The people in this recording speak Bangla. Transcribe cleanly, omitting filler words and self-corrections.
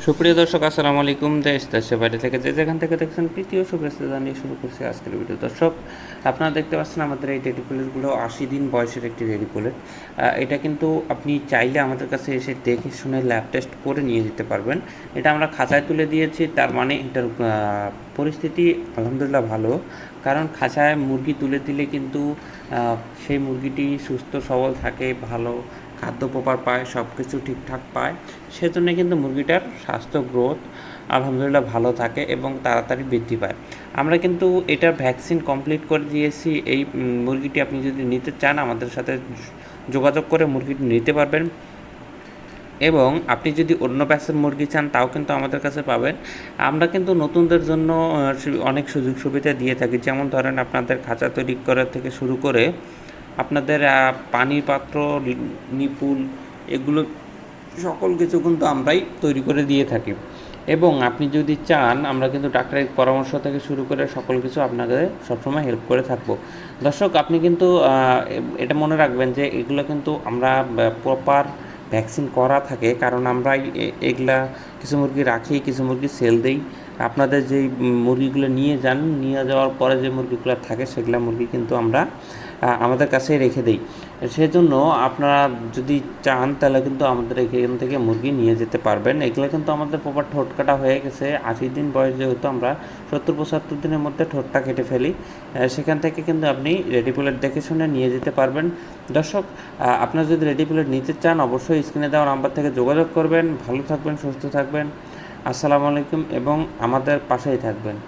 সুপ্রিয় দর্শক, আসসালামু আলাইকুম। দেশ দেশের বাইরে থেকে যে যেখান থেকে দেখছেন প্রীতীয় শুভেচ্ছা জানিয়ে শুরু করছি আজকের ভিডিও। দর্শক, আপনারা দেখতে পাচ্ছেন আমাদের এই রেডি পুলেটগুলো 80 দিন বয়সের একটি রেডি পুলেট। এটা কিন্তু আপনি চাইলে আমাদের কাছে এসে দেখে শুনে ল্যাব টেস্ট করে নিয়ে যেতে পারবেন। এটা আমরা খাঁচায় তুলে দিয়েছি, তার মানে এটার পরিস্থিতি আলহামদুলিল্লাহ ভালো। কারণ খাঁচায় মুরগি তুলে দিলে কিন্তু সেই মুরগিটি সুস্থ সবল থাকে, ভালো খাদ্য প্রপার পায়, সব কিছু ঠিকঠাক পায়। সেজন্য কিন্তু মুরগিটার স্বাস্থ্য গ্রোথ আলহামদুলিল্লাহ ভালো থাকে এবং তাড়াতাড়ি বৃদ্ধি পায়। আমরা কিন্তু এটার ভ্যাকসিন কমপ্লিট করে দিয়েছি। এই মুরগিটি আপনি যদি নিতে চান আমাদের সাথে যোগাযোগ করে মুরগিটি নিতে পারবেন, এবং আপনি যদি অন্য ব্যাচের মুরগি চান তাও কিন্তু আমাদের কাছে পাবেন। আমরা কিন্তু নতুনদের জন্য অনেক সুযোগ সুবিধা দিয়ে থাকি। যেমন ধরেন, আপনাদের খাঁচা তৈরি করা থেকে শুরু করে আপনাদের পানির পাত্র, নিপুল, এগুলো সকল কিছু কিন্তু আমরাই তৈরি করে দিয়ে থাকি। এবং আপনি যদি চান, আমরা কিন্তু ডাক্তারের পরামর্শ থেকে শুরু করে সকল কিছু আপনাদের সবসময় হেল্প করে থাকবো। দর্শক, আপনি কিন্তু এটা মনে রাখবেন যে এগুলো কিন্তু আমরা প্রপার ভ্যাকসিন করা থাকে, কারণ আমরা এগুলা কিছু মুরগি রাখি, কিছু মুরগি সেল দেই। আপনাদের যেই মুরগিগুলো নিয়ে যান, নিয়ে যাওয়ার পরে যে মুরগিগুলো থাকে সেগুলো মুরগি কিন্তু আমরা আমাদের কাছেই রেখে দিই। সেজন্য আপনারা যদি চান তাহলে কিন্তু আমাদের এখান থেকে মুরগি নিয়ে যেতে পারবেন। এগুলো কিন্তু আমাদের প্রপার ঠোঁট কাটা হয়ে গেছে। 80 দিন বয়স যেহেতু, আমরা 70-75 দিনের মধ্যে ঠোঁটটা কেটে ফেলি। সেখান থেকে কিন্তু আপনি রেডি পুলেট দেখে শুনে নিয়ে যেতে পারবেন। দর্শক, আপনারা যদি রেডি পুলেট নিতে চান অবশ্যই স্ক্রিনে দেওয়া নাম্বার থেকে যোগাযোগ করবেন। ভালো থাকবেন, সুস্থ থাকবেন। আসসালামু আলাইকুম এবং আমাদের পাশেই থাকবেন।